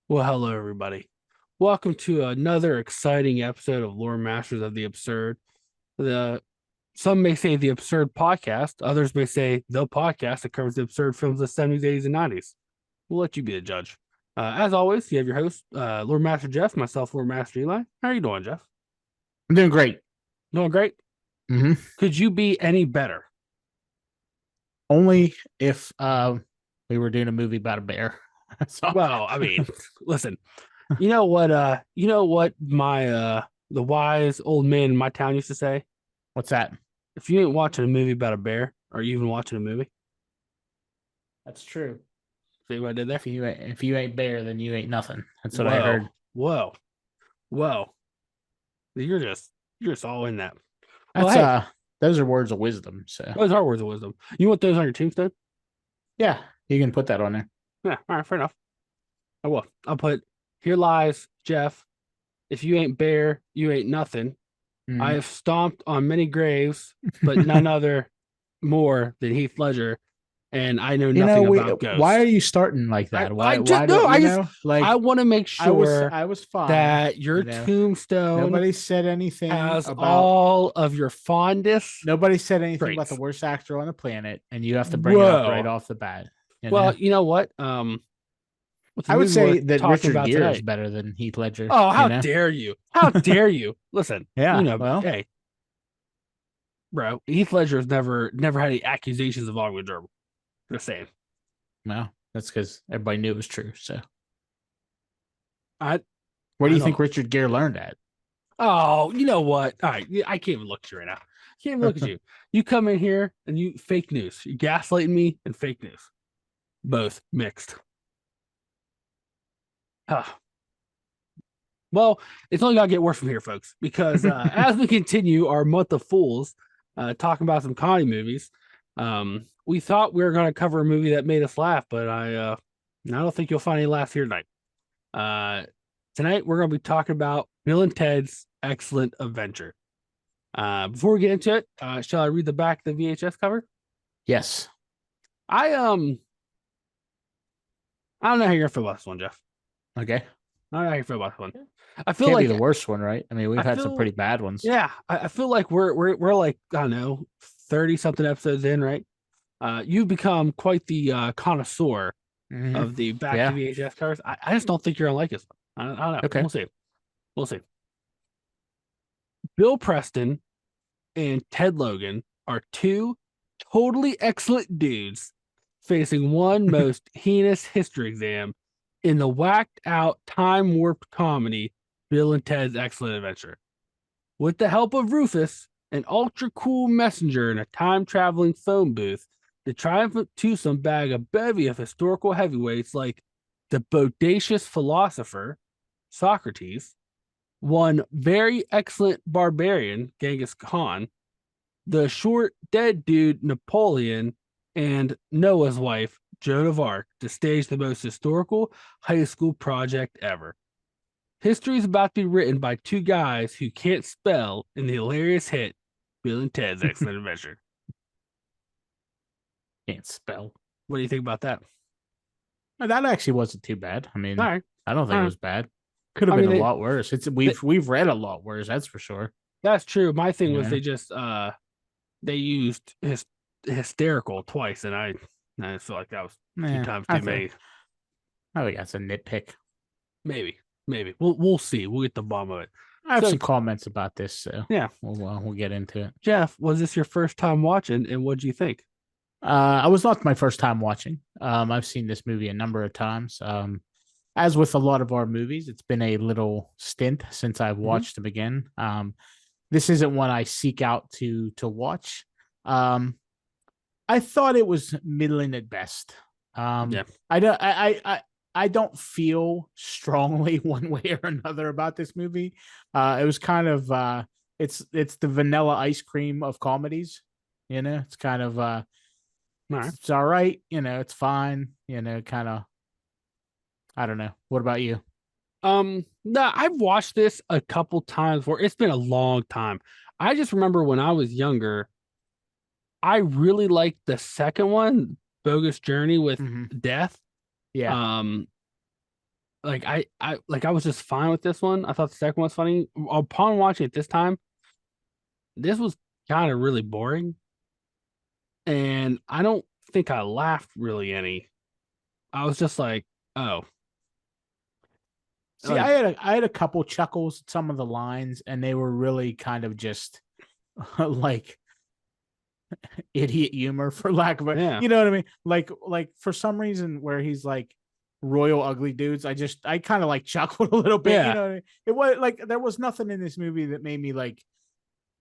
Well, hello, everybody. Welcome to another exciting episode of Loremasters of the Absurd. The Some may say the Absurd Podcast, others may say the podcast that covers the absurd films of the 70s, 80s, and 90s. We'll let you be the judge. As always, you have your host, Loremaster Jeff, myself, Loremaster Eli. How are you doing, Jeff? I'm doing great. Doing great? Mm-hmm. Could you be any better? Only if we were doing a movie about a bear. So, well, I mean, listen, you know what my the wise old man in my town used to say? What's that? If you ain't watching a movie about a bear, are you even watching a movie? That's true. See what I did there? If you ain't bear, then you ain't nothing. That's what I heard. Whoa. You're just all in that. That's well, hey, those are words of wisdom. So those are words of wisdom. You want those on your tombstone? Yeah, you can put that on there. Yeah, all right, fair enough. I will. I'll put, here lies Jeff. If you ain't bear, you ain't nothing. Mm. I have stomped on many graves, but none other more than Heath Ledger, and I know nothing about ghosts. Why are you starting like that? I want to make sure I was fine, that your tombstone. Nobody said anything has about all of your fondest. Nobody said anything about the worst actor on the planet, and you have to bring it up right off the bat. Well, you know what? I would say that Richard Gere is better than Heath Ledger. Oh, how dare you? How dare you? Listen, yeah, hey, bro, Heath Ledger has never had any accusations of Ogden Gerbil. Just saying. No, that's because everybody knew it was true. So, where do you think Richard Gere learned at? Oh, you know what? All right, I can't even look at you right now. I can't even look at you. You come in here and you fake news. You gaslighting me and fake news. Both mixed. Well, it's only got to get worse from here, folks, because as we continue our month of fools, talking about some comedy movies, we thought we were going to cover a movie that made us laugh, but I don't think you'll find any laughs here tonight. Tonight, we're going to be talking about Bill and Ted's Excellent Adventure. Before we get into it, shall I read the back of the VHS cover? Yes. I don't know how you're gonna feel about this one, Jeff. Okay. I don't know how you feel about this one. I feel Can't like be the worst one, right? I mean, we've had some pretty bad ones. Yeah, I feel like we're like, I don't know, 30 something episodes in, right? You've become quite the connoisseur of the back to VHS covers. I just don't think you're gonna like this one. I don't know. Okay. We'll see. Bill Preston and Ted Logan are two totally excellent dudes facing one most heinous history exam in the whacked out time warped comedy Bill and Ted's Excellent Adventure. With the help of Rufus, an ultra cool messenger in a time traveling phone booth, the triumphant twosome bag a bevy of historical heavyweights like the bodacious philosopher Socrates, one very excellent barbarian Genghis Khan, the short dead dude Napoleon, and Noah's wife, Joan of Arc, to stage the most historical high school project ever. History is about to be written by two guys who can't spell in the hilarious hit, Bill and Ted's Excellent Adventure. Can't spell. What do you think about that? That actually wasn't too bad. I mean, right. I don't think it was bad. Could have been a lot worse. We've read a lot worse, that's for sure. That's true. My thing was they just they used hysterical twice, and I feel like that was 2 times too many. I think that's a nitpick. Maybe we'll see. We'll get the bottom of it. I have some comments about this, so yeah, we'll get into it. Jeff, was this your first time watching, and what did you think? I was not my first time watching. I've seen this movie a number of times. As with a lot of our movies, it's been a little stint since I've watched them again. This isn't one I seek out to watch. I thought it was middling at best. I don't feel strongly one way or another about this movie. It was kind of it's the vanilla ice cream of comedies. It's kind of All right. it's all right, it's fine, kind of. I don't know. What about you? No, I've watched this a couple times where it's been a long time. I just remember when I was younger, I really liked the second one, Bogus Journey with Hmm. Death. Yeah. Um, I was just fine with this one. I thought the second one was funny. Upon watching it this time, this was kind of really boring, and I don't think I laughed really any. I was just like, oh, See, like I had a couple chuckles at some of the lines, and they were really kind of just like idiot humor, for lack of a, yeah, you know what I mean? Like for some reason where he's like royal ugly dudes, I kind of like chuckled a little bit. You yeah. know what I mean? It was like there was nothing in this movie that made me like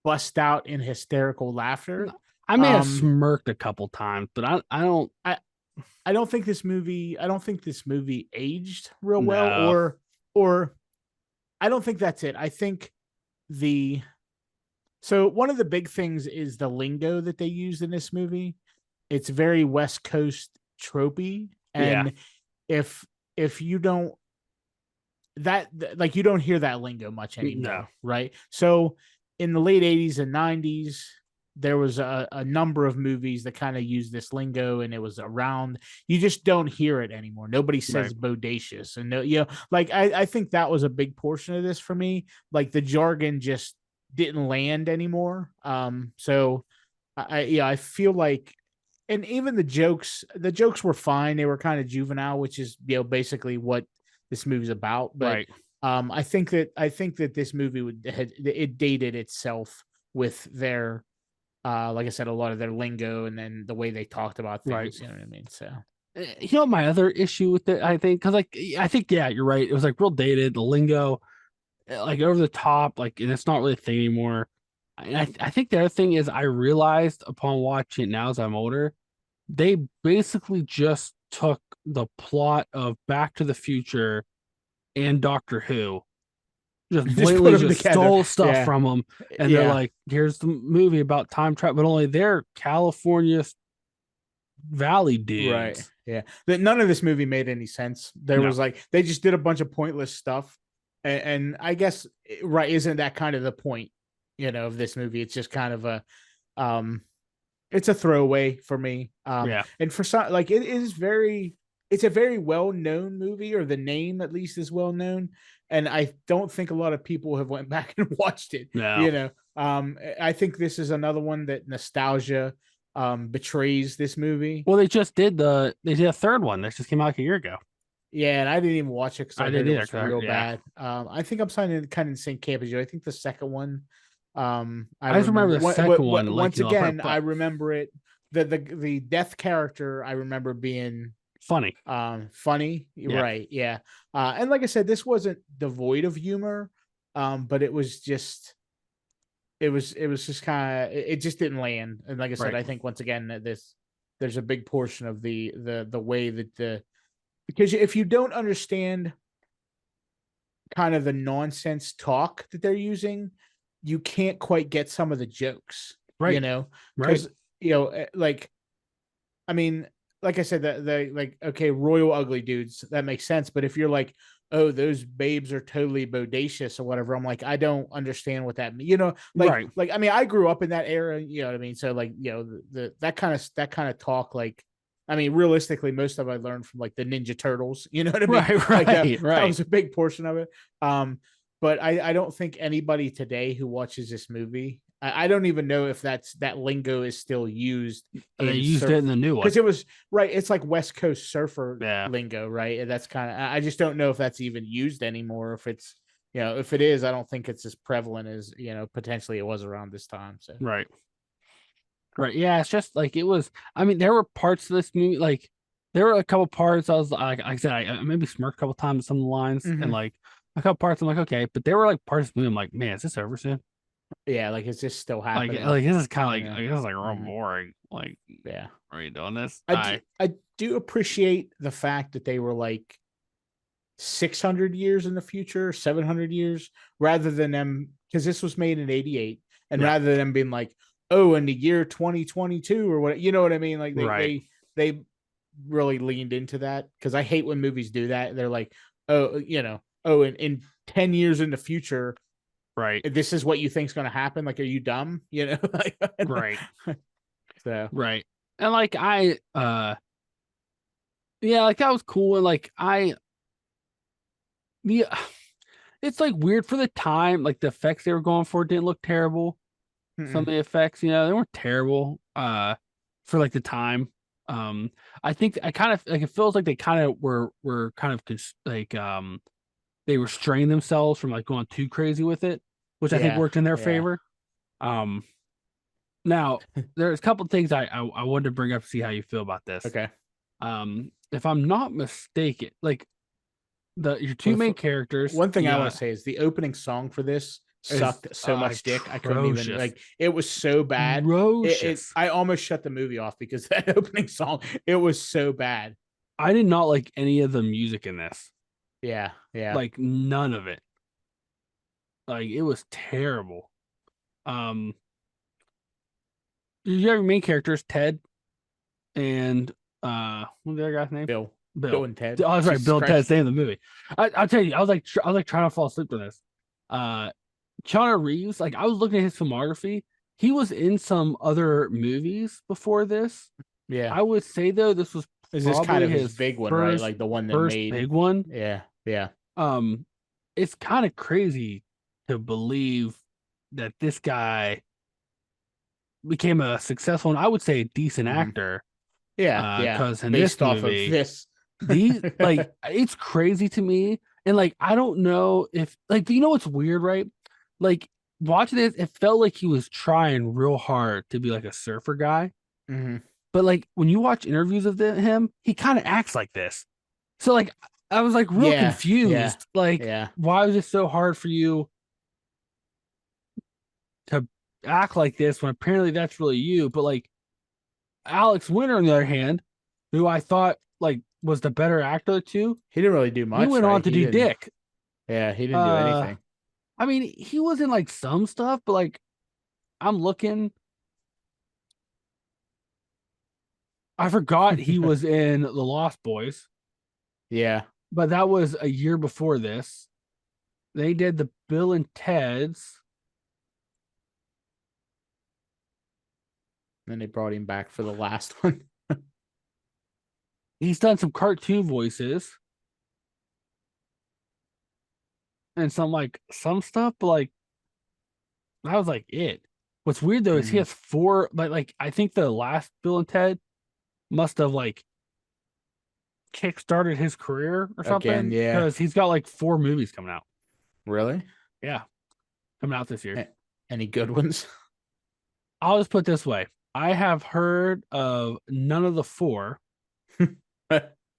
bust out in hysterical laughter. I may have Um, smirked a couple times, but I don't I I don't think this movie aged real well, know. or I don't think that's it. I think the so one of the big things is the lingo that they use in this movie. It's very West Coast tropey, Yeah, and if you don't that like you don't hear that lingo much no, anymore, right? So in the late 80s and 90s, there was a number of movies that kind of use this lingo, and it was around. You just don't hear it anymore. Nobody right, says bodacious, and no, like I think that was a big portion of this for me. Like the jargon just didn't land anymore. So I feel like, and even the jokes were fine. They were kind of juvenile, which is basically what this movie's about. But right, I think that this movie it dated itself with their like I said, a lot of their lingo and then the way they talked about right. things. You know what I mean? So My other issue with it, I think, because I think, yeah, you're right. It was like real dated, the lingo, like over the top, like, and it's not really a thing anymore. And I think the other thing is I realized upon watching it now as I'm older, they basically just took the plot of Back to the Future and Doctor Who, just just put blatantly them just together. stole stuff Yeah, from them, and they're yeah. like, "Here's the movie about time travel," but only they're California Valley Right. dudes. Yeah. That none of this movie made any sense. There No, was like they just did a bunch of pointless stuff. And I guess right, isn't that kind of the point, of this movie? It's just kind of a um it's a throwaway for me. yeah, And for some, like it's a very well-known movie, or the name at least is well known. And I don't think a lot of people have went back and watched it. no. I think this is another one that nostalgia betrays this movie. Well, they did a third one that just came out like a year ago. Yeah, and I didn't even watch it because I I heard didn't it either. was real Yeah, bad. I think I'm signing kind of the same camp as you. I think the second one, I I just remember remember the second one, like once again, I but remember it. The death character I remember being funny. funny, Yeah, right? Yeah. And like I said, this wasn't devoid of humor, but it was just kind of it just didn't land. And like I said, right, I think once again that there's a big portion of the way that because if you don't understand kind of the nonsense talk that they're using, you can't quite get some of the jokes, right, right, because like, I mean, like I said, the like, okay, royal ugly dudes, that makes sense. But if you're like, oh, those babes are totally bodacious or whatever, I'm like, I don't understand what that means. right. Like I mean, I grew up in that era. You know what I mean? So like, that kind of talk, like, I mean, realistically, most of it I learned from like the Ninja Turtles. You know what I mean? Right, Like right, that right. was a big portion of it. But I don't think anybody today who watches this movie, I don't even know if that lingo is still used They in used it in surf, the new one. because it was right. It's like West Coast surfer Yeah, lingo, right? And that's kind of, I just don't know if that's even used anymore. If it's, if it is, I don't think it's as prevalent as, potentially it was around this time. So right, right. Yeah, it's just like it was. I mean, there were parts of this movie, like there were a couple parts I was like I said, I maybe smirked a couple times at some of the lines, and Mhm. like a couple parts I'm like, okay, but there were like parts of the movie I'm like, man, is this over soon? Yeah, like it's just still happening. Like this is kind of You know, like this is like real Mhm. boring. Like, Yeah. are you doing this? I do, I I do appreciate the fact that they were like 600 years in the future, 700 years, rather than them, because this was made in 88, and Yeah, rather than them being like, oh, in the year 2022 or what, you know what I mean? Like Right. they really leaned into that, because I hate when movies do that. They're like, oh, oh, in 10 years in the future, Right. this is what you think's going to happen. Like, are you dumb? Like, Right. so Right. And like yeah, like that was cool. And like yeah, it's like weird for the time. Like the effects they were going for didn't look terrible. Some of mm-mm. the effects, they weren't terrible. For like the time. I think I kind of like it feels like they kind of were kind of like they restrained themselves from like going too crazy with it, which I think Yeah, worked in their yeah, favor. Um, Now there's a couple of things I wanted to bring up to see how you feel about this. okay. If I'm not mistaken, like your Well, two main characters, one thing you I want got to say is the opening song for this is sucked so much dick. I couldn't even, atrocious, like, it was so bad. atrocious. I almost shut the movie off because that opening song, it was so bad. I did not like any of the music in this, Yeah, yeah. like none of it. Like it was terrible. Um, you have your main characters, Ted and what's the other guy's name? Bill Bill. and Ted. Oh, that's right, Jesus Bill and Ted's Christ. name in the movie. I'll tell you, I was like trying to fall asleep to this. Uh, Keanu Reeves, like I was looking at his filmography. He was in some other movies before this. Yeah. I would say though, this was Is this kind probably of his his big one, right? first Like the one that first made. big one. Yeah, yeah. Um, it's kind of crazy to believe that this guy became a successful and I would say a decent Mhm. actor. Yeah, yeah. Because in this Based off of movie, this. these like it's crazy to me. And like I don't know if like you know what's weird, right? Like watching this, it felt like he was trying real hard to be like a surfer guy. Mhm. But like when you watch interviews of him, he kind of acts like this. So like I was like real Yeah, yeah, confused. Like, yeah. why was it so hard for you to act like this when apparently that's really you? But like Alex Winter, on the other hand, who I thought like was the better actor of the two, He didn't really do he much, went on right? to He do didn't. Dick. Yeah, he didn't do Uh, anything. I mean, he was in like some stuff, but like I'm looking, I forgot he was in The Lost Boys, Yeah. but that was a year before this. They did the Bill and Ted's. Then they brought him back for the last one. He's done some cartoon voices and some stuff, but like that was like it. What's weird though is he Mhm. has four, like I think the last Bill and Ted must have like kickstarted his career or Again, something yeah. because he's got like four movies coming out. Really? Yeah, coming out this year. A- Any good ones? I'll just put it this way: I have heard of none of the four.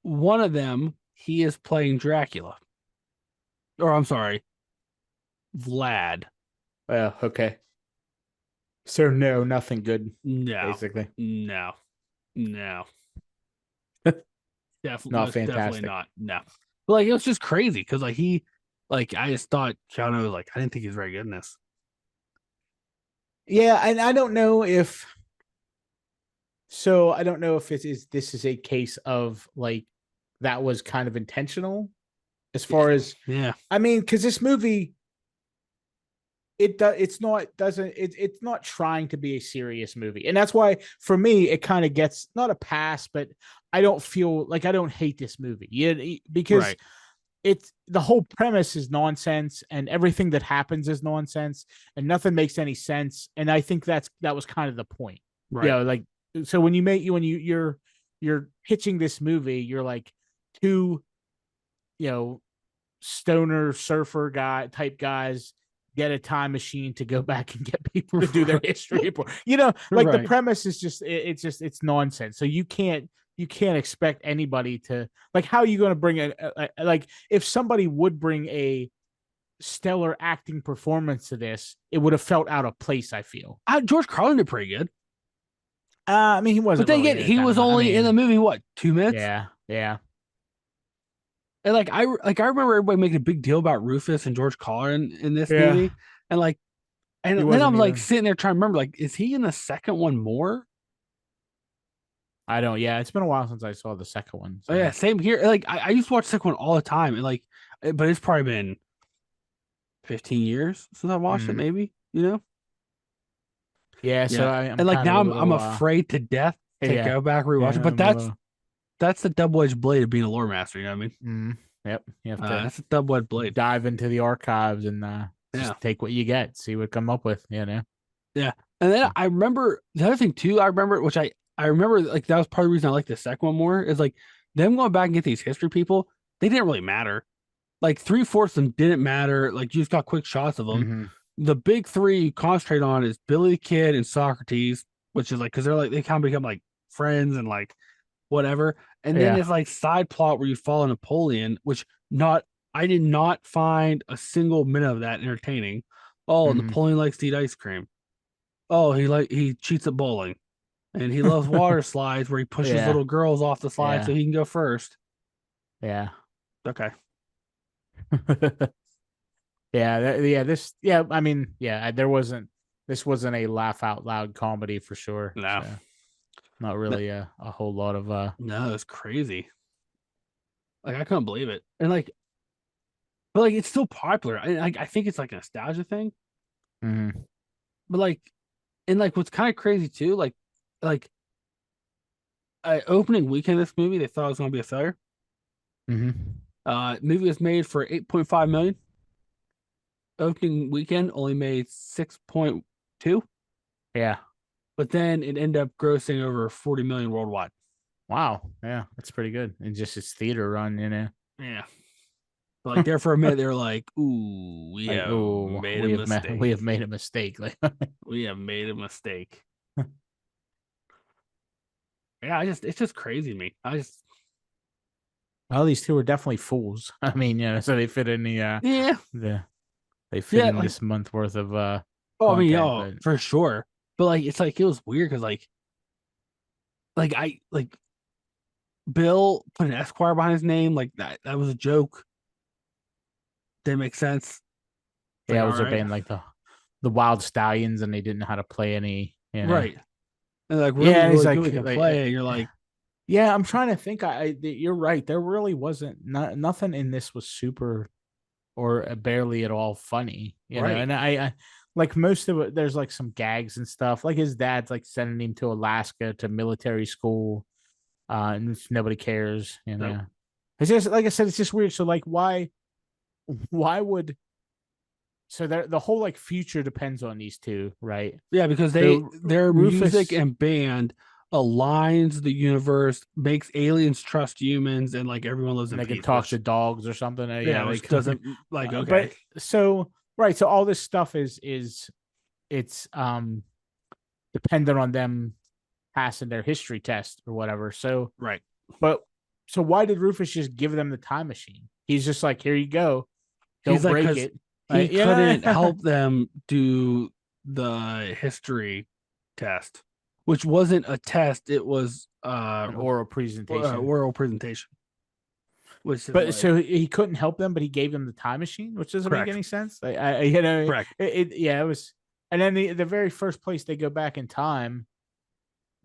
One of them, he is playing Dracula, or I'm sorry, Vlad. Well, okay. So no, nothing good, No, basically. no, no. Definitely, Not most definitely fantastic. not. No, but like it was just crazy because like I just thought Keanu was like I didn't think he was very good in this. Yeah, and I don't know if, so I don't know if this is a case of like that was kind of intentional, as far as, Yeah, I mean, because this movie, it's not doesn't it's not trying to be a serious movie, and that's why for me it kind of gets not a pass, but I don't feel like I don't hate this movie. Yeah, because right, it's the whole premise is nonsense and everything that happens is nonsense and nothing makes any sense, and I think that was kind of the point. right, Like, so when you make you when you're pitching this movie, you're like two, you know stoner surfer guy type guys get a time machine to go back and get people to do their history report. Like the right. premise is just it's nonsense. So you can't expect anybody to, like, how are you going to bring like, if somebody would bring a stellar acting performance to this, it would have felt out of place, I feel. George Carlin did pretty good, I mean, he but wasn't then really again, in it he that was much. I only in the mean, movie what 2 minutes, yeah, yeah. and like I remember everybody making a big deal about Rufus and George Carlin in this Yeah. movie, and like And He then I'm wasn't like even. sitting there trying to remember, like, is he in the second one more? I don't. Yeah, it's been a while since I saw the second one. Oh, yeah, So. same here. Like I used to watch the second one all the time, and like, but it's probably been 15 years since I watched it, Mm. maybe, you know? Yeah. So Yeah. I'm And like kind of now a I'm little. afraid to death to Yeah. go back and rewatch it. Yeah. But I'm a little. that's the double-edged blade of being a lore master, you know what I mean? Yep. You have to That's a double-edged blade. dive into the archives and Yeah. just take what you get, see what come up with. Yeah. And then I remember the other thing too, I remember, which I remember like that was part of the reason I like the second one more, is like them going back and get these history people, they didn't really matter. Like three-fourths of them didn't matter. Like you just got quick shots of them. Mm-hmm. The big three you concentrate on is Billy the Kid and Socrates, which is like because they're like they kind of become like friends and like whatever. And then Yeah. it's like side plot where you follow Napoleon, which not I did not find a single minute of that entertaining. Oh, Mm-hmm. Napoleon likes to eat ice cream. Oh, he cheats at bowling. And he loves water slides where he pushes Yeah. little girls off the slide so Yeah. he can go first. Yeah. Okay. Yeah. This. Yeah. I mean, yeah. There wasn't. This wasn't a laugh out loud comedy for sure. No. So not really a whole lot of No, it's crazy. Like I couldn't believe it. And like but like it's still popular. I think it's like a nostalgia thing. Mm-hmm. But like and like what's kind of crazy too, like opening weekend of this movie, they thought it was gonna be a failure. Mm-hmm. Movie was made for 8.5 million. Opening weekend only made 6.2, Yeah. but then it ended up grossing over 40 million worldwide. Wow. Yeah, that's pretty good. And just its theater run. Yeah. But like there for a minute, they were like, "Ooh, we Like, have oh, made a we mistake. have made a mistake. Like, We have made a mistake." Yeah, it's just crazy to me. I just well, these two are definitely fools. I mean, so they fit in yeah, the they fit yeah, in like this month worth of oh, I mean, content, oh, but for sure. But like it's like it was weird because like I like Bill put an Esquire behind his name, like that was a joke. Didn't make sense. It's like yeah, it all was a right, band like the Wild Stallions, and they didn't know how to play any. right. And like Yeah, and he's really good we can like play, and you're like, yeah, I'm trying to think. You're right. There really wasn't nothing in this was super or barely at all funny, right. And I like most of it. There's like some gags and stuff. Like his dad's like sending him to Alaska to military school, and nobody cares. Nope. It's just like I said. It's just weird. So like, why would so the whole like future depends on these two, right? Yeah, because So their music Rufus and band aligns the universe, makes aliens trust humans, and like everyone lives and in they can peace. talk Which to dogs or something. yeah, Yeah, they which can. doesn't like okay, But so right, so all this stuff is it's dependent on them passing their history test or whatever. So, right. but so why did Rufus just give them the time machine? He's just like, here you go, He's don't like break because it. he Like, couldn't help them do the history test, which wasn't a test; it was an oral presentation. oral presentation, which is But like so he couldn't help them, but he gave them the time machine, which doesn't make correct, any sense. correct. Yeah, it was. And then the very first place they go back in time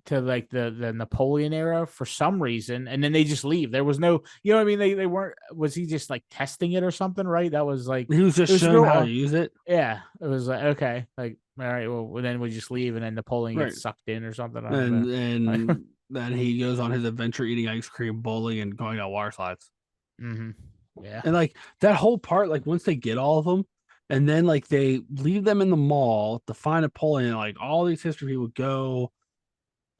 to like the Napoleon era for some reason, and then they just leave. There was no, what I mean. They weren't. Was he just like testing it or something? Right? That was like He was it just was showing real. how to use it, Yeah, it was like okay, like all right. Well, then we just leave, and then Napoleon right? gets sucked in or something. I don't know. And then he goes on his adventure eating ice cream, bowling, and going on water slides. Mm-hmm. Yeah. And like that whole part, like once they get all of them, and then like they leave them in the mall to find Napoleon, like all these history people go,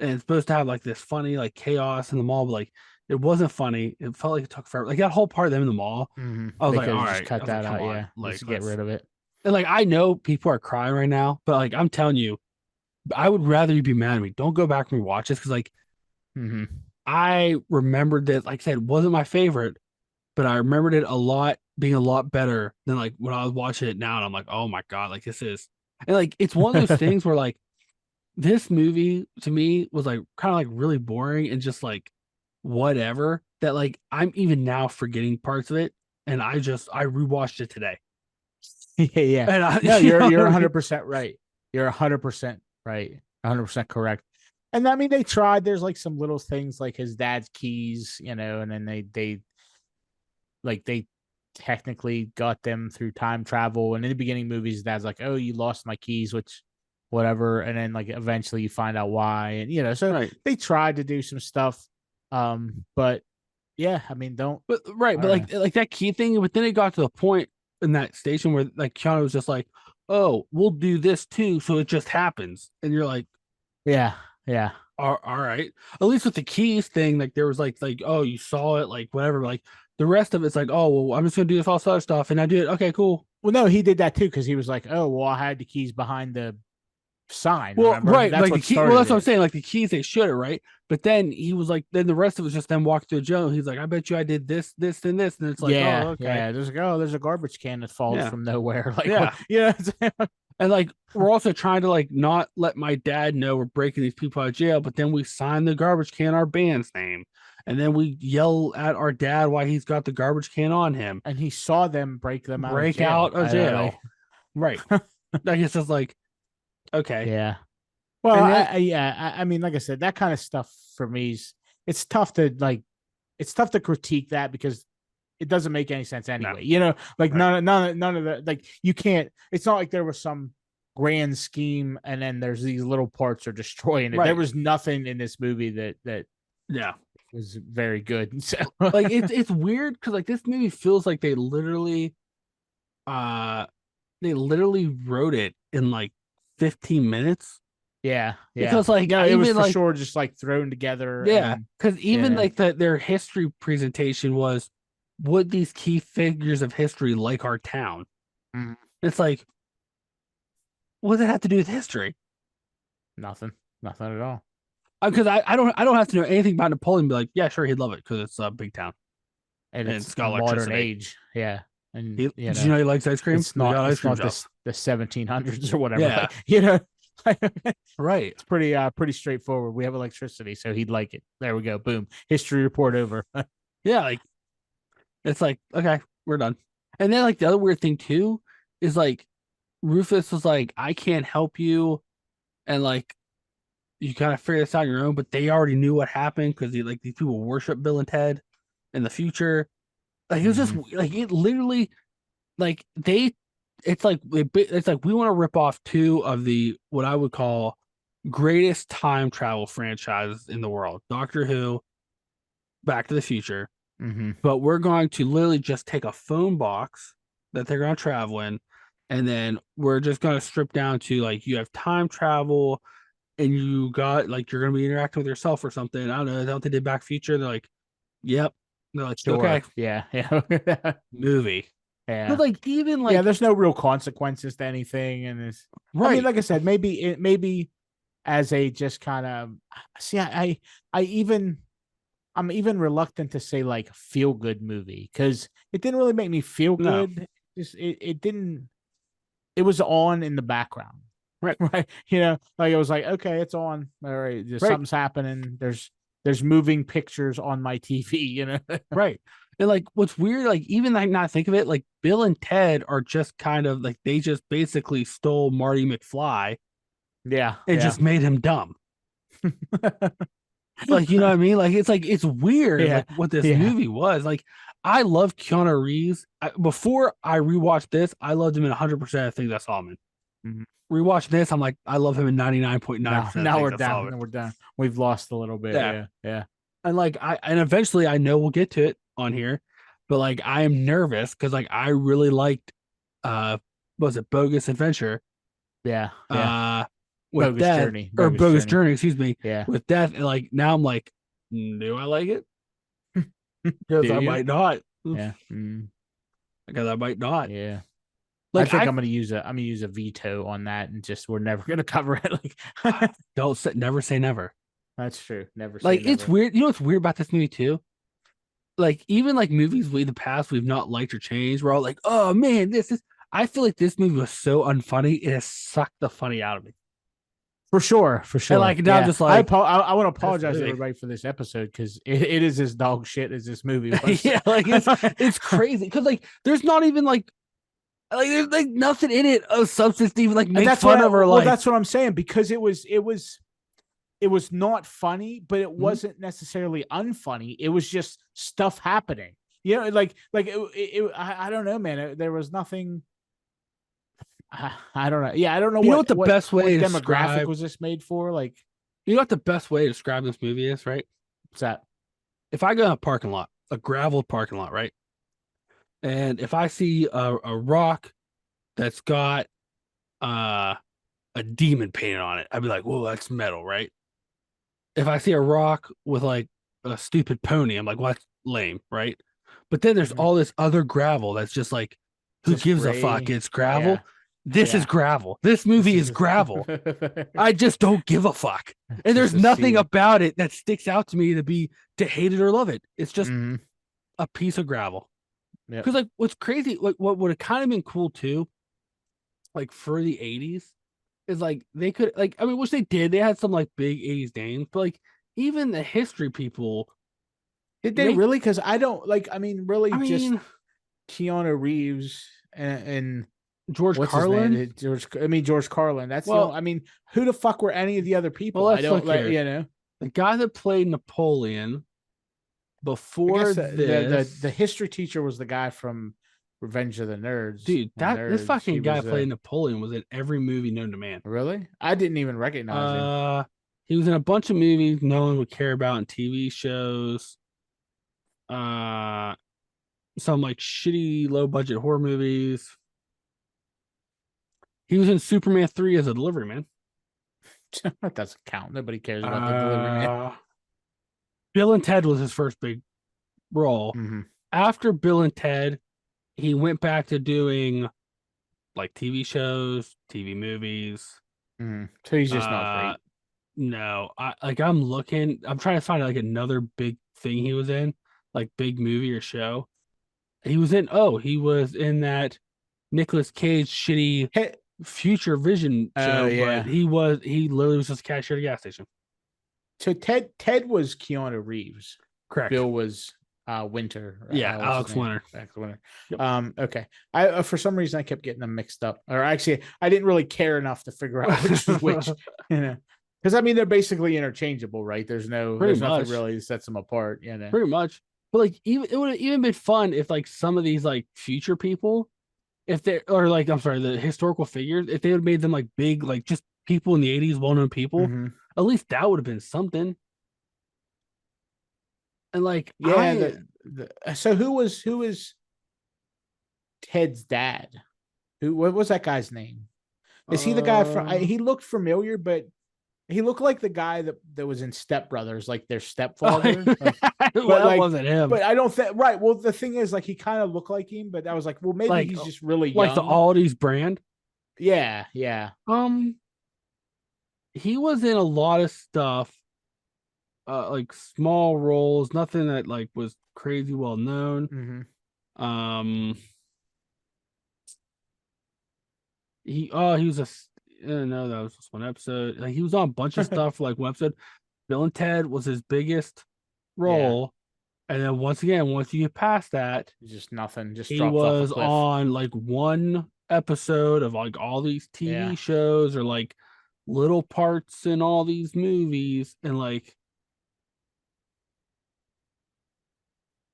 and it's supposed to have like this funny like chaos in the mall, but like it wasn't funny. It felt like it took forever. Like that whole part of them in the mall, Mm-hmm. I was They like, could all have just right. I cut was like, that come out. on, Yeah, just like to get let's. rid of it. And like I know people are crying right now, but like I'm telling you, I would rather you be mad at me. Don't go back and rewatch this because like Mm-hmm. I remembered that, like I said, it wasn't my favorite, but I remembered it a lot being a lot better than like when I was watching it now. And I'm like, oh my God, like this is, and like it's one of those things where like this movie to me was like kind of like really boring and just like whatever that like I'm even now forgetting parts of it. And I rewatched it today. Yeah, yeah. And I, No, you know you're what I mean? 100% right. You're 100% right. 100% correct. And I mean, they tried. There's like some little things like his dad's keys, and then they technically got them through time travel. And in the beginning movies, dad's like, "Oh, you lost my keys," which whatever. And then like eventually you find out why, and so Right. they tried to do some stuff. But yeah, I mean, don't. But right, I but don't know. like that key thing, but then it got to the point in that station where like Keanu was just like, "Oh, we'll do this too," so it just happens, and you're like, Yeah, yeah. all right." At least with the keys thing, like there was like, "Oh, you saw it," like whatever. Like the rest of it's like, "Oh, well, I'm just gonna do this all this other stuff," and I do it. Okay, cool. Well, no, he did that too because he was like, "Oh, well, I had the keys behind the sign." Well, Remember? right, That's like the what key. Well, started that's what I'm it. saying. Like the keys, they should have, right? But then he was like, then the rest of it was just them walking through Joe. He's like, "I bet you I did this, this, and this," and it's like, "Oh, Yeah, okay, yeah. There's like, oh, there's a garbage can that falls yeah, from nowhere. Like what? yeah." Yeah, And like we're also trying to like not let my dad know we're breaking these people out of jail, but then we sign the garbage can our band's name. And then we yell at our dad why he's got the garbage can on him. and he saw them break them out of Break jail. out of jail. Right. I guess it's like, okay. Yeah. Well, And then I mean, like I said, that kind of stuff for me is it's tough to like, it's tough to critique that because it doesn't make any sense no. anyway. Like Right. none of the like you can't. It's not like there was some grand scheme and then there's these little parts are destroying it. There Right. was nothing in this movie that Yeah. was very good. So Like it's weird because like this movie feels like uh they literally wrote it in like 15 minutes. yeah, yeah. Because like No, I it was even for like sure just like thrown together yeah, and because even yeah. like their history presentation was would these key figures of history like our town? Mhm. It's like, what does it have to do with history? Nothing. Nothing at all. Because I don't have to know anything about Napoleon. And be like, yeah, sure, he'd love it because it's a big town And and it's it's got modern electricity. age. Yeah. And Did you know he likes ice cream? it's We not got ice it's cream not shops. the 1700s or whatever. Yeah, Like, right. it's pretty straightforward. We have electricity, so he'd like it. There we go. Boom. History report over. Yeah, like it's like okay, we're done. And then like the other weird thing too is like Rufus was like, I can't help you, and like you kind of figure this out on your own, but they already knew what happened because like these people worship Bill and Ted in the future. Like it was just Mhm. like it literally like they it's like we want to rip off two of the what I would call greatest time travel franchises in the world, Doctor Who, Back to the Future, Mhm. but we're going to literally just take a phone box that they're going to travel in, and then we're just going to strip down to like you have time travel and you got like you're going to be interacting with yourself or something. I don't know. Is that what they did Back Future? They're like, yep. They're like, okay, Sure. Yeah. Yeah. movie. But Yeah. like even Yeah, like there's no real consequences to anything. And it's I mean, right, like I said, maybe as a just kind of see, I even I'm even reluctant to say like feel good movie because it didn't really make me feel no, good. Just it didn't. It was on in the background, right, right? Like it was like okay, it's on. All right, right, something's happening. There's moving pictures on my TV. right. And like what's weird, like even like not think of it, like Bill and Ted are just kind of like they just basically stole Marty McFly Yeah, and yeah, just made him dumb. Like you know what I mean? Like it's weird, yeah, like what this yeah. movie was. Like I love Keanu Reeves. Before I rewatched this, I loved him in 100% of things I saw him in. Mhm. Rewatch this, I'm like, I love him in 99.9% Now, of now things we're I saw him down. in. Now we're down. We've lost a little bit. Yeah. Yeah, yeah. And like and eventually I know we'll get to it on here, but like I am nervous because like I really liked was it Bogus Adventure? Yeah, yeah. Uh with Bogus Death journey. or Bogus Bogus journey. Journey, excuse me, Yeah. with Death, and like now I'm like, do I like it? Do Because I you? might not. Yeah. Mm, Because I might not. yeah. I Like think I I'm gonna use a veto on that and just we're never gonna cover it. Like don't say, never say never. that's true. Never say Like it's never. weird. You know what's weird about this movie too? Like even like movies we in the past we've not liked or changed. We're all like, oh man, this is. I feel like this movie was so unfunny. It has sucked the funny out of me. For sure, for And sure. like now I'm Yeah. just like I want to this apologize to movie. everybody for this episode because it is as dog shit as this movie was. Yeah, like it's crazy because like there's not even like Like there's like nothing in it of substance to even like And make fun of or like. that's what I'm saying, because it was not funny, but it Mhm. wasn't necessarily unfunny. It was just stuff happening. You know, I don't know, man. There was nothing. I don't know. Yeah, I don't know You know what the best way what to demographic describe? was this made for. Like, You know what the best way to describe this movie is, right? what's that? If I go in a parking lot, a gravel parking lot, right? And if I see a rock that's got uh a demon painted on it, I'd be like, whoa, that's metal, right? If I see a rock with like a stupid pony, I'm like, well, that's lame, right? But then there's Mhm. all this other gravel that's just like, who Just gives a fuck? gray. It's gravel. Yeah, This is yeah. gravel. This This movie is is gravel. I just just don't give a fuck. And there's a nothing scene. about it that sticks out to me to hate it or love it. It's just Mm-hmm. a piece of gravel. Yep. Because like what's crazy, like what would have kind of been cool too, like for the 80s, is like they could like I mean, which they did. They had some like big 80s names, but like even the history people, Did they they really? Because I don't like. I mean, really, I just mean, Keanu Reeves and George what's his name? Carlin. George Carlin. That's the only. Well, I mean, who the fuck were any of the other well, people? I let's don't look like. here. You know. The guy that played Napoleon I before guess the this, history teacher was the guy from Revenge of the Nerds. dude, And that this Nerds. He fucking guy was playing Napoleon was in every movie known to man. really. I didn't even recognize him. Uh, he was in a bunch of movies no one would care about in TV shows. Uh, some like shitty low budget horror movies. He was in Superman 3 as a delivery man. That doesn't count. Nobody cares about the delivery man. Uh, Bill and Ted was his first big role. Mm-hmm. After Bill and Ted, he went back to doing like TV shows, TV movies. Mm-hmm. So he's just not Uh, great. no, I'm looking. I'm trying to find like another big thing he was in, like big movie or show. He was in that Nicolas Cage shitty Hey, Future Vision oh show, but yeah. he literally was just a cashier at a gas station. So Ted was Keanu Reeves. Correct. Bill was Winter. Yeah, What's his Alex name? Winter. Alex Winter. Yep. Okay. I for some reason I kept getting them mixed up, or actually I didn't really care enough to figure out which was which. You know, because I mean they're basically interchangeable, right? Pretty There's nothing much. really that sets them apart. You know. Pretty much. But like even it would have even been fun if like some of these like future people, if they or like I'm sorry, the historical figures, if they would have made them like big, like just people in the 80s, well-known people, Mm-hmm. at least that would have been something. And like Yeah. So who is Ted's dad? What was that guy's name? Is he the guy from? uh He looked familiar, but he looked like the guy that was in Step Brothers, like their oh, stepfather. well, But that like, wasn't him. but I don't think right. Well, the thing is, like, he kind of looked like him, but I was like, well, maybe Like he's just really like the young. Aldi's brand. Yeah, yeah. Um he was in a lot of stuff, like small roles, nothing that like was crazy well known. Mm-hmm. Um he was no, that was just one episode. Like he was on a bunch of stuff for like one episode. Bill and Ted was his biggest Yeah, role. And then once again, once you get past that, just nothing. Just he drops off a was cliff. on like one episode of like all these Yeah. TV shows or like little parts in all these movies. And like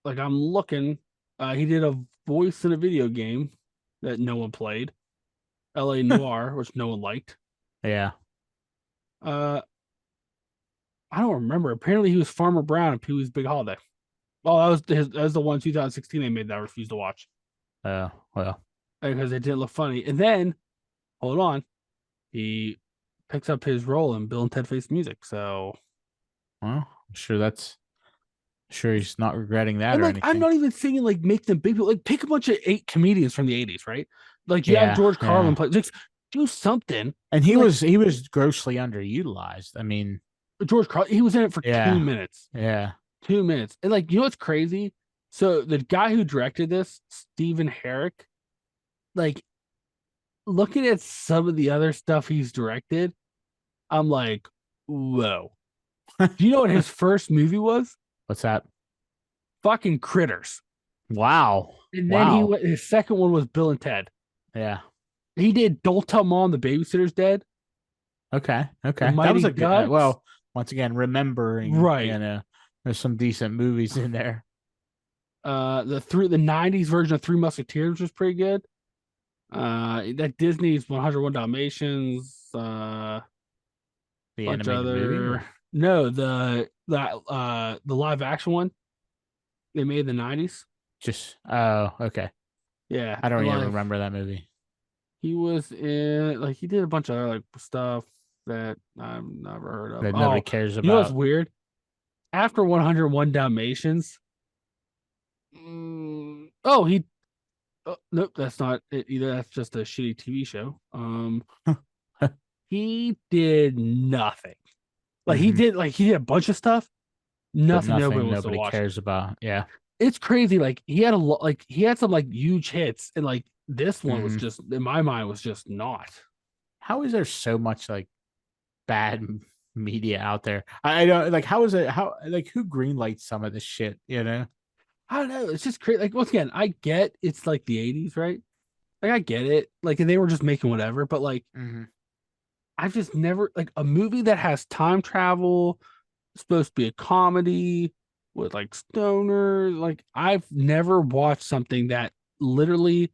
I'm looking, he did a voice in a video game that no one played, LA Noir, which no one liked. Yeah. Uh I don't remember. Apparently he was Farmer Brown in Pee Wee's Big Holiday. Oh, that was the one 2016 they made that I refused to watch Well. because it didn't look funny. And then hold on, he picks up his role in Bill and Ted Face Music. So, Well, I'm sure sure he's not regretting that and or like, I'm anything. not even saying like make them big people. Like, pick a bunch of 8 comedians from the 80s, right? Like, you have Yeah, George Carlin yeah. play. Like, do something. And Like, he was grossly underutilized. I mean, George Carlin, he was in it for two yeah, minutes. yeah. 2 minutes. And like, you know what's crazy? So, the guy who directed this, Stephen Herrick, like, looking at some of the other stuff he's directed, I'm like, whoa. Do you know what his first movie was? What's that? Fucking Critters. Wow. And then Wow. his second one was Bill and Ted. Yeah. He did Don't Tell Mom the Babysitter's Dead, Okay. The Okay. That was Mighty a good. Ducks. Well, once again, remembering, Right. there's some decent movies in there. The 90s version of Three Musketeers was pretty good. That Disney's 101 Dalmatians, The bunch of animated movie, other or no, the live action one they made in the 90s. just oh, okay. Yeah, I don't even like remember that movie. he was in like he did a bunch of like stuff that I've never heard of. That nobody Oh, cares you know what's about. weird? After 101 Dalmatians, oh he nope, that's not it either. That's just a shitty TV show. He did nothing. Hmm. Like he did a bunch of stuff. But Nothing nobody nothing wants to nobody watch. cares about. Yeah. It's crazy. Like he had a lot. Like he had some like huge hits, and like this one was Hmm. just in my mind was just not. How is there so much like bad media out there? I don't like. How is it? How like who greenlights some of this shit? You know? I don't know. It's just crazy. Like once again, I get it's like the 80s, right? Like I get it. Like they were just making whatever, but like Hmm. I've just never like a movie that has time travel, supposed to be a comedy with like stoner. Like I've never watched something that literally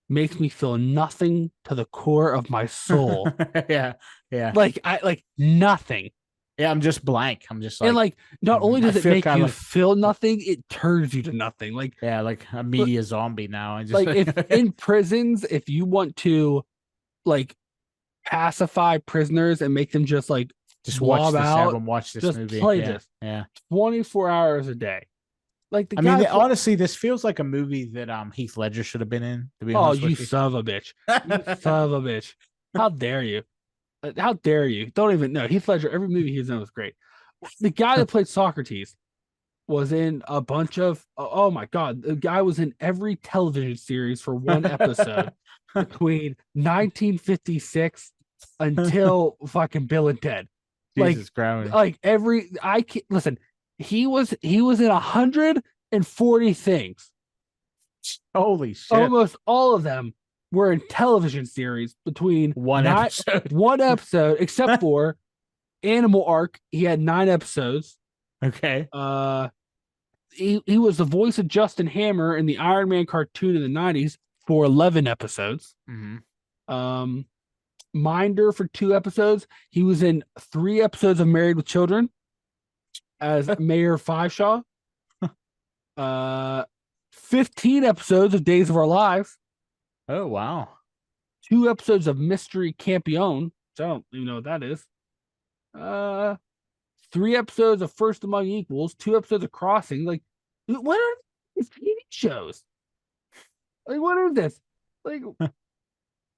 makes me feel nothing to the core of my soul. Yeah. Yeah. Like I like nothing. Yeah. I'm just blank. I'm just And like, like not only I does it feel make kind you of feel nothing, it turns you to nothing. yeah, like a But media zombie now. I just like if in prisons, if you want to like pacify prisoners and make them just like just watch blob this. Have out, them watch this just movie. play Yeah. this Yeah. 24 hours a day. Like the I mean, guy play, honestly, this feels like a movie that Heath Ledger should have been in. To be oh, honest you with you. son of a bitch. You son of a bitch. How dare you? How dare you? Don't even know. Heath Ledger, every movie he's in was great. The guy that played Socrates was in a bunch of oh my god, the guy was in every television series for one episode between 1956 until fucking Bill and Ted. Like Jesus Christ. like every I can listen, he was in 140 things. Holy shit. Almost all of them were in television series between One nine episode. one episode, except for Animal Arc. He had 9 episodes. Okay. Uh he was the voice of Justin Hammer in the Iron Man cartoon in the 90s for 11 episodes. Hmm. Um, Minder for 2 episodes. He was in 3 episodes of Married with Children as Mayor Fiveshaw. 15 episodes of Days of Our Lives. Oh, wow. 2 episodes of Mystery Campione, which I don't even know what that is. Uh, 3 episodes of First Among Equals. 2 episodes of Crossing. Like, what are these TV shows? Like, what is this? Like, I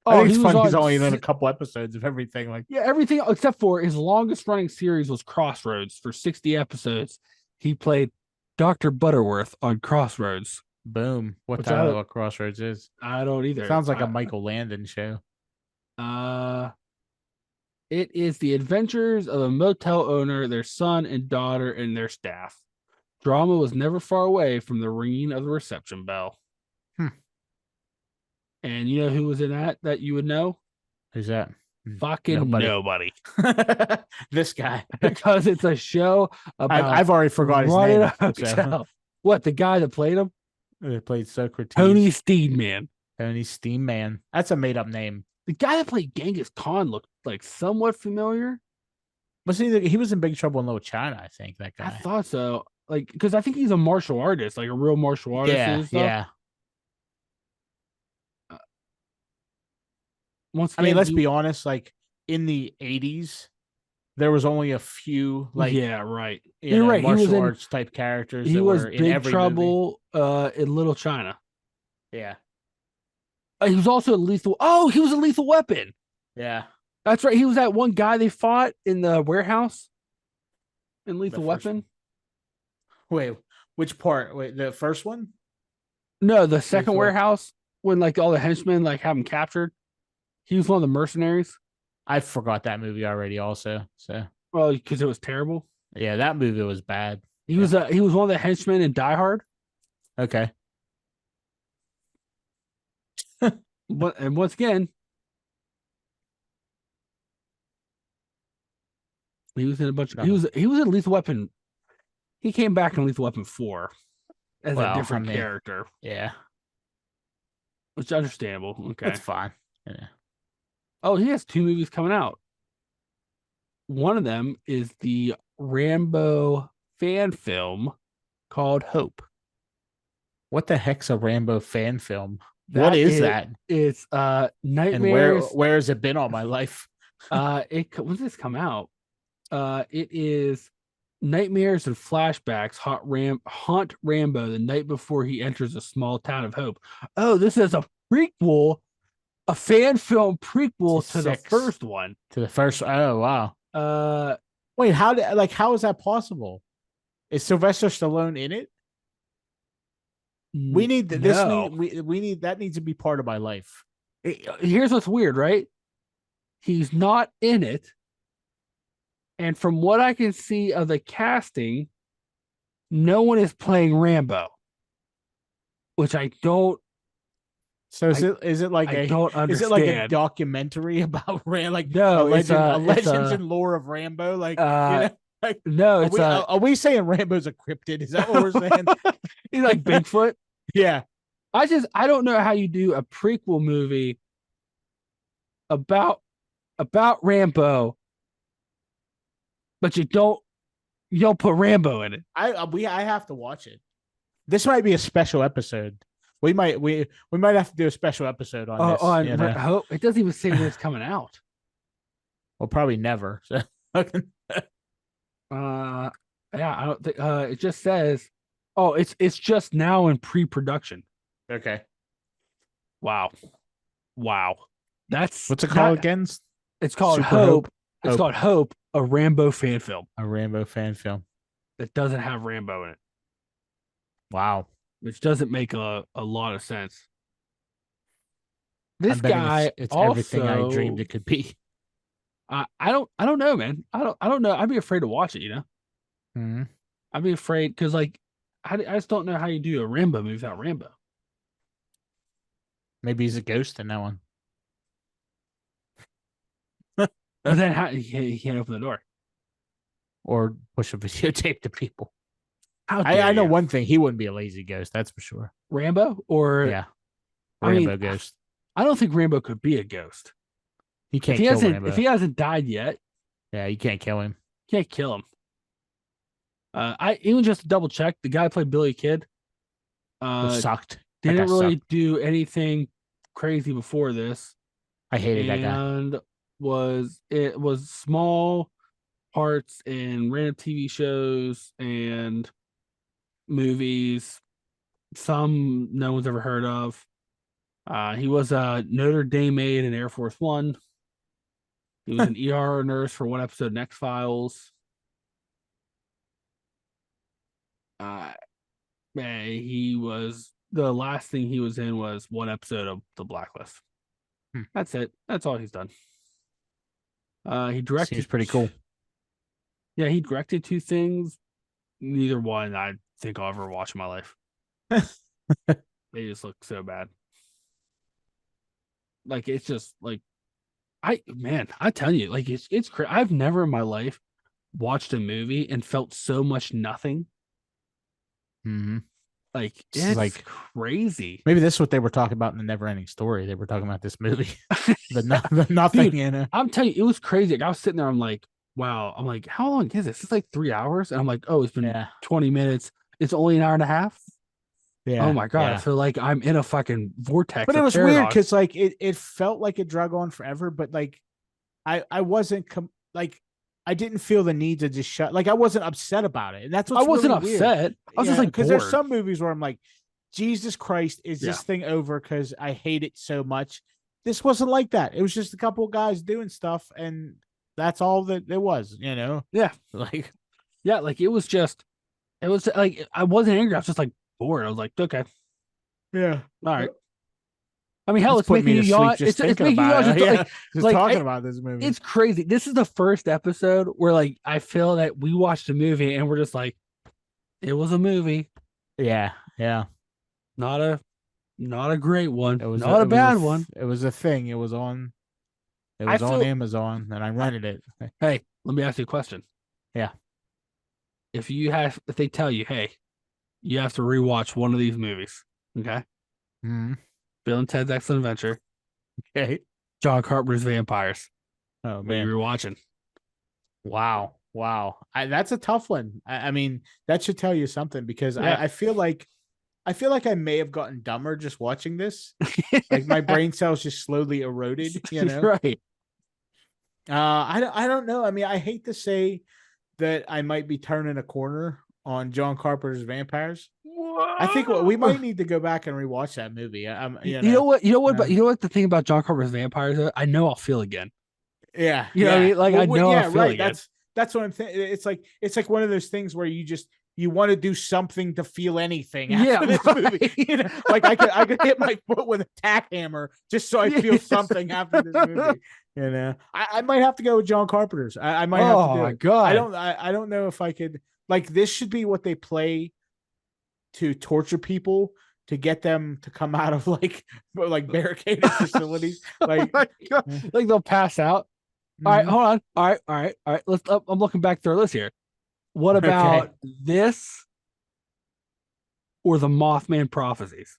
oh, think he it's was funny he's on only in a couple episodes of everything. Like, yeah, everything except for his longest running series was Crossroads for 60 episodes. He played Dr. Butterworth on Crossroads, boom. What which I don't know what Crossroads is. I don't either. Sounds like a Michael Landon show. Uh it is the adventures of a motel owner, their son and daughter, and their staff. Drama was never far away from the ringing of the reception bell. Hmm. And you know who was in that you would know? Who's that? Fucking Nobody. nobody. This guy. Because it's a show about I've already forgot his running name. a So hotel. What, the guy that played him? they played Tony Socrates. Steedman. Tony Steam Man. That's a made up name. The guy that played Genghis Khan looked like somewhat familiar. Was he was in Big Trouble in Little China, I think, that I guy. thought so. Like, because I think he's a martial artist, like a real martial artist Yeah, and stuff. yeah. Uh, Once I mean, again, let's be honest, like in the 80s, there was only a few like yeah, right. You're right. martial arts type characters He that was were in Big every movie. Trouble in Little China. Yeah. He was also in Lethal. Oh, he was a Lethal Weapon. Yeah. That's right. He was that one guy they fought in the warehouse in The Lethal first Weapon. wait, which part? Wait, the first one? No, the second Lethal Weapon. warehouse when like all the henchmen like have him captured. He was one of the mercenaries. I forgot that movie already also. So Well, because it was terrible. yeah, that movie was bad. He was one of the henchmen in Die Hard. Okay. But and once again, he was in a bunch. Of, Nothing. he was in Lethal Weapon. He came back in Lethal Weapon 4 as a Well, I different mean, character, yeah, which is understandable. Okay. that's fine. Yeah. Oh, he has two movies coming out. One of them is the Rambo fan film called Hope. What the heck's a Rambo fan film? What That is is that? it's And Nightmares. where has it been all my life? It when did this come out? It is nightmares and flashbacks haunt Rambo the night before he enters a small town of Hope. Oh, this is a prequel, a fan film To prequel to the six. first one. To the first. Oh wow. Uh, Wait, how is that possible? Is Sylvester Stallone in it? We need this no. need we need that needs to be part of my life. Here's what's weird, right? He's not in it, and from what I can see of the casting, no one is playing Rambo, which So I is it like I a don't is it like a understand. documentary about like No, a it's legends and lore of Rambo? Like uh like no, it's a are we saying Rambo's a cryptid? Is that what we're saying? he's like Bigfoot. Yeah. I don't know how you do a prequel movie about Rambo, but you don't put Rambo in it. I have to watch it. This might be a special episode. We might have to do a special episode on this. On Hope, it doesn't even say when it's coming out. Well, probably never. So. Yeah, I don't think. It just says, oh, it's just now in pre-production. Okay. Wow, wow. What's it called again? It's called Super Hope. Hope. It's called Hope, a Rambo fan film A Rambo fan film. that doesn't have Rambo in it, Wow. which doesn't make a lot of sense. I'm This betting guy it's everything I dreamed also, it could be. I don't know, man. I don't know. I'd be afraid to watch it. Mm-hmm. I'd be afraid because like I just don't know how you do a Rambo movie without Rambo. Maybe he's a ghost in that one. But then he can't open the door. Or push a videotape to people. How dare I know you? one thing. He wouldn't be a lazy ghost. That's for sure. Rambo or Yeah. I mean, Rambo ghost. I don't think Rambo could be a ghost. You can't kill Rambo. If he hasn't died yet, Yeah, you can't kill him. can't kill him. I even just to double check, the guy who played Billy Kid Sucked. didn't really Sucked. do anything crazy before this, I hated that guy. and it was small parts in random TV shows and movies, some no one's ever heard of. He was a Notre Dame aide in Air Force One. He was an ER nurse for one episode of X Files. He was the last thing he was in was one episode of The Blacklist. That's it. That's all he's done. He directed. Seems pretty cool. Yeah, he directed two things. Neither one I think I'll ever watch in my life. They just look so bad. Like it's just like I tell you, like it's crazy. I've never in my life watched a movie and felt so much nothing. Mm-hmm. Like it's like crazy. Maybe this is what they were talking about in the Never Ending Story. They were talking about this movie, the nothing. Dude, I'm telling you, it was crazy. Like, I was sitting there. I'm like, wow. I'm like, how long is this? It's like 3 hours, and I'm like, oh, it's been 20 minutes. It's only an hour and a half. Yeah. Oh my god. I feel like I'm in a fucking vortex. But it was weird because like it felt like it drug on forever. But like, I wasn't like. I didn't feel the need to just shut. Like I wasn't upset about it, and that's what I wasn't really upset. Weird. I was just like because there's some movies where I'm like, Jesus Christ, is this thing over? Because I hate it so much. This wasn't like that. It was just a couple of guys doing stuff, and that's all that it was. Yeah. Like, yeah, like it was like I wasn't angry. I was just like bored. I was like, okay, yeah, all right. I mean, hell, it's making me you yawn. It's making you yawn. Just talking about this movie. It's crazy. This is the first episode where, like, I feel that we watched a movie and we're just like, it was a movie. Yeah, yeah. Not a Not a great one. It was Not a bad one. it was a thing. It I was on feel. Amazon, and I rented it. Hey, let me ask you a question. Yeah. If they tell you, hey, you have to rewatch one of these movies, okay? Mhm. Bill and Ted's Excellent Adventure, Okay. John Carpenter's Vampires. Oh What you man. rewatching? Wow. Wow. That's a tough one. I mean, that should tell you something because Yeah. I feel like I may have gotten dumber just watching this. Like my brain cells just slowly eroded, you know. Right. I don't know. I mean, I hate to say that I might be turning a corner on John Carpenter's Vampires. I think we Whoa. might need to go back and rewatch that movie. I'm, You you know know, what? You know what? uh, But you know what? The thing about John Carpenter's Vampires, I know I'll feel again. yeah, You know what I yeah. mean? Like Well, I know I'll yeah, feel right. again. That's what I'm thinking. It's like one of those things where you want to do something to feel anything Yeah. after this movie. Right. You know, like I could hit my foot with a tack hammer just so I feel Yes. something after this movie. You know, I might have to go with John Carpenter's. I might have to Oh do my it. god. I don't know if I could like this should be what they play to torture people to get them to come out of like barricaded facilities. Oh Like, my god. Like they'll pass out. All right, mhm. hold on. All right, all right, all right. I'm looking back through our list here. What Okay. about this or the Mothman prophecies?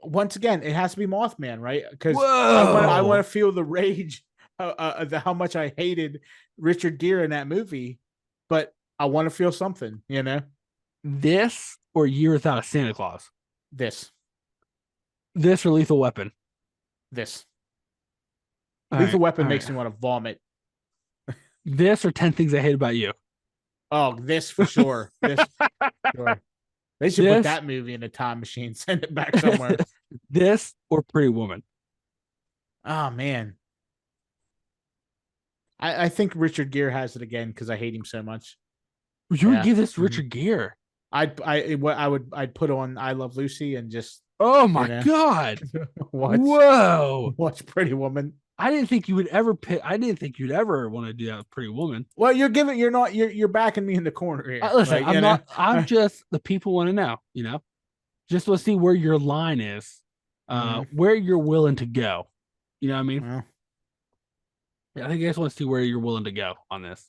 Once again, it has to be Mothman, right? Because I want Whoa. to feel the rage, how much I hated Richard Gere in that movie, but I want to feel something, you know. This or Year Without a Santa Claus? This, This or Lethal Weapon? this All Lethal right, Weapon all makes right. me want to vomit. This or 10 Things I Hate About You? Oh, this for sure. This sure. They should put This, that movie in a time machine, send it back somewhere. this or Pretty Woman? Oh man, I think Richard Gere has it again because I hate him so much. You would Yeah. give this to Mhm. Richard Gere. I'd put on I Love Lucy and just Oh you my know God. watch Whoa. watch Pretty Woman. I didn't think you would ever pick. I didn't think you'd ever want to do that with Pretty Woman. Well, you're backing me in the corner here, Listen, like I'm not. I'm just the people want to know. Just to see where your line is, Mhm. where you're willing to go. You know what I mean? Well, Yeah, I think I just want to see where you're willing to go on this.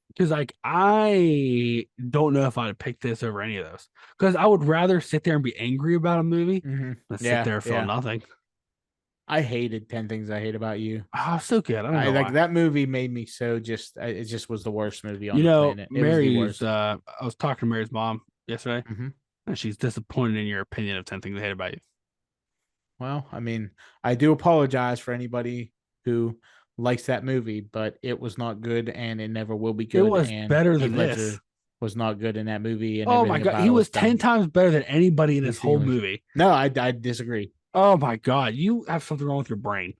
Because like I don't know if I'd pick this over any of those. Because I would rather sit there and be angry about a movie than sit yeah, there and feel yeah. nothing. I hated 10 Things I Hate About You. Oh, so good. I don't I know like why. that movie made me so it just was the worst movie on the planet. It was the Mary's. worst. I was talking to Mary's mom yesterday, Hmm. and she's disappointed in your opinion of 10 Things I Hate About You. Well, I mean, I do apologize for anybody who likes that movie, but it was not good and it never will be It good. was And better Heath than this. Ledger was not good in that movie, and Oh my everything god, about he it was was 10 dumb. times better than anybody in this Anything whole was movie. no, I disagree. Oh my god, you have something wrong with your brain.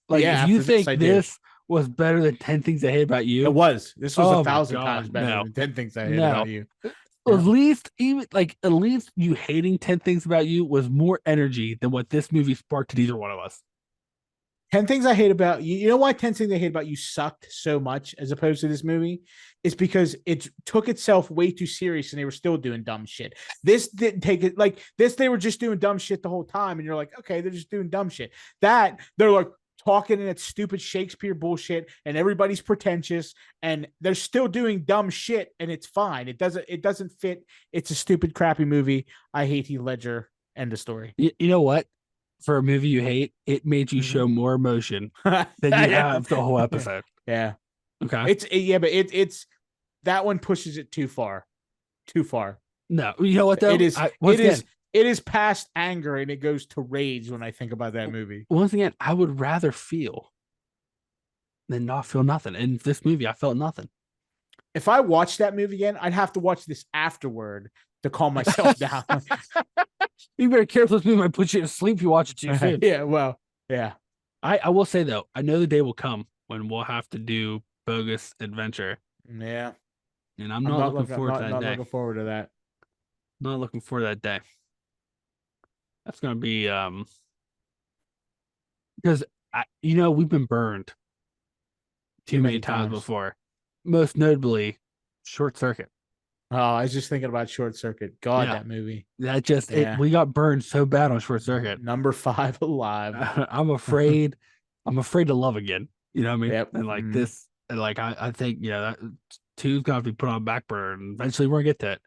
Like Yeah, if you after this, think I do. this was better than 10 Things I Hate About It You, was. This was a oh my thousand god, times better no. than 10 Things I Hate About No. You. At Yeah. least you hating 10 Things About You was more energy than what this movie sparked in either one of us. 10 Things I Hate About You. You know why 10 Things I Hate About You sucked so much as opposed to this movie? It's because it took itself way too serious and they were still doing dumb shit. This didn't take it like this, they were just doing dumb shit the whole time. And you're like, okay, they're just doing dumb shit. That they're like talking in that stupid Shakespeare bullshit and everybody's pretentious and they're still doing dumb shit and it's fine. It doesn't fit. It's a stupid, crappy movie. I hate Heath Ledger. End of story. You know what? For a movie you hate, it made you Mhm. show more emotion than you Yeah. have the whole episode. Yeah. Okay. Yeah, but it's that one pushes it too far. Too far. No, you know what It though? is Once again, it is past anger and it goes to rage when I think about that movie. I would rather feel than not feel nothing. In this movie, I felt nothing. If I watched that movie again, I'd have to watch this afterward to calm myself down. You better careful. This movie might put you to sleep if you watch it too soon. Yeah, well, yeah. I will say though, I know the day will come when we'll have to do bogus adventure, Yeah. and I'm not looking I'm forward to that not day. looking forward to that. Not looking forward to that day. That's gonna be because we've been burned Too too many many times times. before. Most notably, Short Circuit. Oh, I was just thinking about Short Circuit. God, Yeah, that movie. that just it. Yeah. We got burned so bad on Short Circuit. Number five alive. I'm afraid. I'm afraid to love again. You know what I mean? Yep. And like this, and like I think that two's gonna have to be put on back burner, and eventually we're gonna get to it.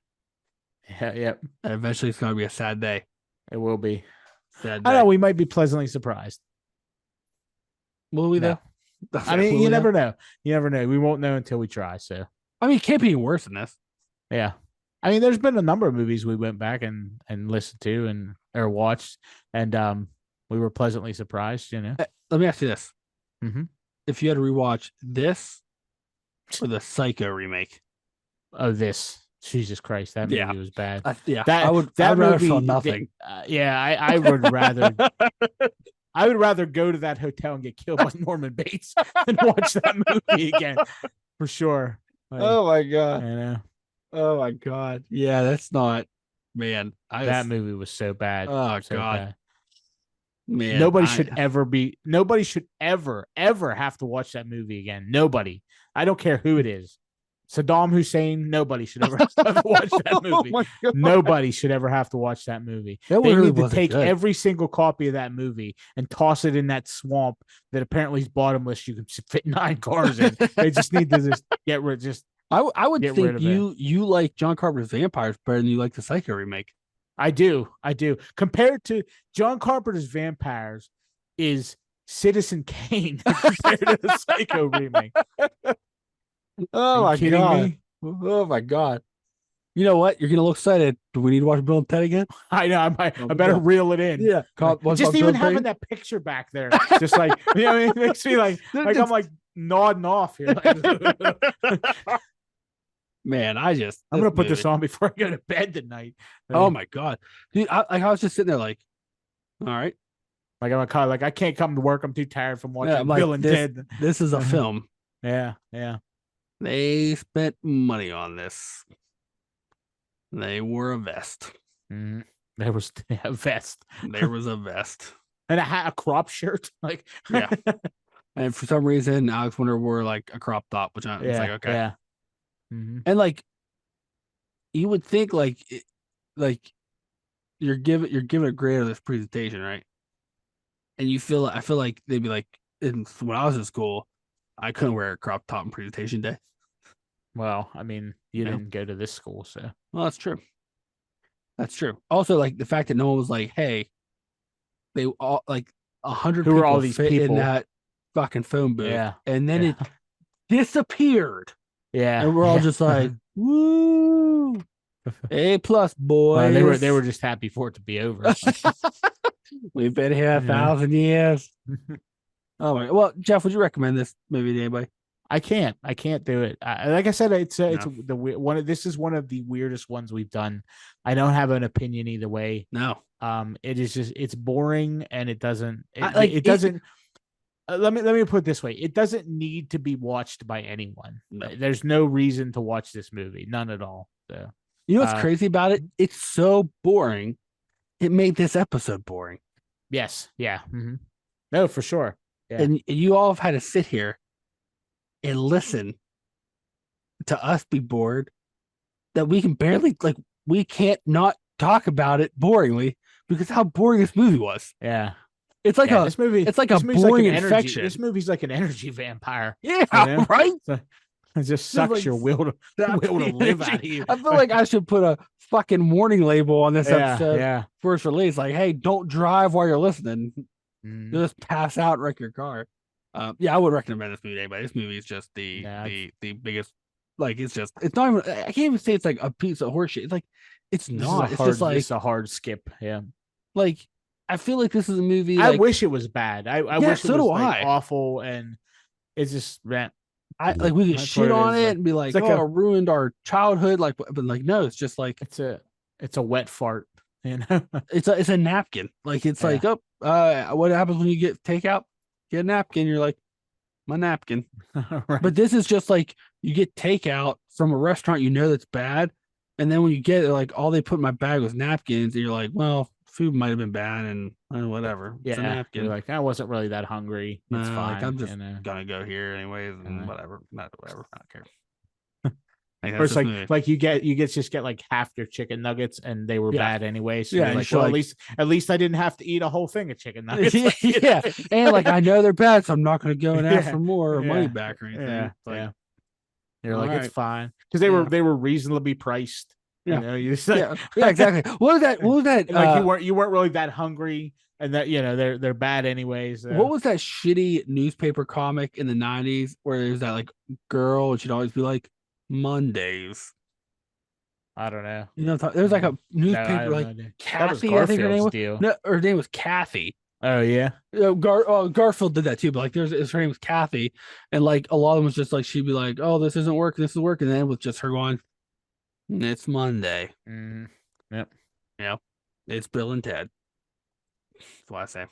Yeah, yep. And eventually it's gonna be a sad day. It will be. Sad I day. know we might be pleasantly surprised. Will we No. though? I mean, Will you we, though? never know. You never know. We won't know until we try. So I mean, it can't be any worse than this. yeah. I mean, there's been a number of movies we went back and listened to and or watched, and we were pleasantly surprised. You know. Let me ask you this: Mm-hmm. if you had to rewatch this or the Psycho remake, Oh, this Jesus Christ, that yeah, movie was bad. yeah, That I would. that I'd rather feel movie, nothing. yeah, I would rather. I would rather go to that hotel and get killed by Norman Bates than watch that movie again, for sure. Like, Oh my god. you know, Oh my god. Yeah, that's not. Man, that movie was so bad. Oh So god. bad. Man, Nobody should ever be. Nobody should ever have to watch that movie again. Nobody. I don't care who it is. Saddam Hussein. Nobody should ever have to watch that Oh movie. my god. Nobody should ever have to watch that movie. That They really need to wasn't take good. every single copy of that movie and toss it in that swamp that apparently is bottomless. You can fit 9 cars in. They just need to just get rid. Just I would get rid think of you like John Carpenter's Vampires better than you like the Psycho remake. I do. Compared to John Carpenter's Vampires, is Citizen Kane compared to the Psycho remake. Oh Are my you kidding god. me? Oh my god. You know what? You're gonna look excited. Do we need to watch Bill and Ted again? I know. I better reel it in. Yeah. Just even having that picture back there, just like you know, it makes me like I'm like nodding off here. Like, man, I'm gonna put this on before I go to bed tonight. Oh my god, dude! I was just sitting there like, all right, like I'm kind of like I can't come to work. I'm too tired from watching like, Bill and Ted. This is a film. Yeah. They spent money on this. They wore a vest. Mm-hmm. There was a vest. There was a vest and a crop shirt. Like yeah. And for some reason, Alex Winter wore like a crop top, which I was like, okay, yeah. Mm-hmm. And like, you would think like you're giving a grade of this presentation, right? And I feel like they'd be like, when I was in school, I couldn't wear a crop top in presentation day. Well, I mean, you didn't go to this school, so. Well, that's true. That's true. Also, like the fact that no one was like, "Hey, they all like 100 Who people are all these fit people in that fucking phone booth," yeah, and then it disappeared. Yeah, and we're all just like, "Woo, A+, boys." Well, they were just happy for it to be over. We've been here 1,000 years. Oh my! Well, Jeff, would you recommend this movie to anybody? I can't do it. Like I said, it's the one. This is one of the weirdest ones we've done. I don't have an opinion either way. No. It is just it's boring and it doesn't. It doesn't. Let me put it this way: it doesn't need to be watched by anyone. No. There's no reason to watch this movie, none at all. So you know what's crazy about it? It's so boring. It made this episode boring. Yes. Yeah. Mm-hmm. No, for sure. Yeah. And you all have had to sit here and listen to us be bored that we can barely we can't not talk about it boringly because how boring this movie was. Yeah. It's like this movie. It's like a boring infection. This movie's like an energy vampire. Yeah, you know? Right. So, it just sucks like, your will to live out of you. I feel like I should put a fucking warning label on this episode. Yeah. First release, like, hey, don't drive while you're listening. You'll just pass out and wreck your car. Yeah, I would recommend this movie to anybody. This movie is just the biggest. Like, it's not even. I can't even say it's like a piece of horseshit. It's like, it's not. It's just like it's a hard skip. Yeah. Like, I feel like this is a movie. I wish it was bad. I wish it was like, awful, and it's just man. We could shit on it and be like, it ruined our childhood. Like, but like, no, it's just like it's a wet fart. You know, it's a napkin. Like, it's like, what happens when you get takeout? Get a napkin. You're like, my napkin. Right. But this is just like you get takeout from a restaurant you know that's bad, and then when you get it, like all they put in my bag was napkins, and you're like, well, food might have been bad and whatever. Yeah, it's a napkin. You're like, I wasn't really that hungry. It's fine. Like, I'm just gonna go here anyways, and whatever. Not whatever. I don't care. Like Or that's it's this movie. like you just get like half your chicken nuggets and they were Yeah, bad anyway. So yeah, you're and like, you're well, like, at least I didn't have to eat a whole thing of chicken nuggets. Like, yeah, and like I know they're bad, so I'm not going to go and ask yeah, for more or money yeah, back or anything. yeah, It's like, yeah. You're all like, it's right, fine because yeah, they were reasonably priced. yeah, You just like, yeah, yeah, exactly. What was that? What was that? and like you weren't really that hungry, and that they're bad anyways. What was that shitty newspaper comic in the '90s where there's that like girl and she'd always be like Mondays. I don't know. You know, there was like a No, I newspaper have no like idea. That was Kathy, I think her name Garfield's was. deal. No, her name was Kathy. Oh yeah. Garfield did that too, but like her name was Kathy, and like a lot of them was just like she'd be like, "Oh, this isn't working, this is working," and then with just her going, "It's Monday," Yep. you know, it's Bill and Ted. That's what I say.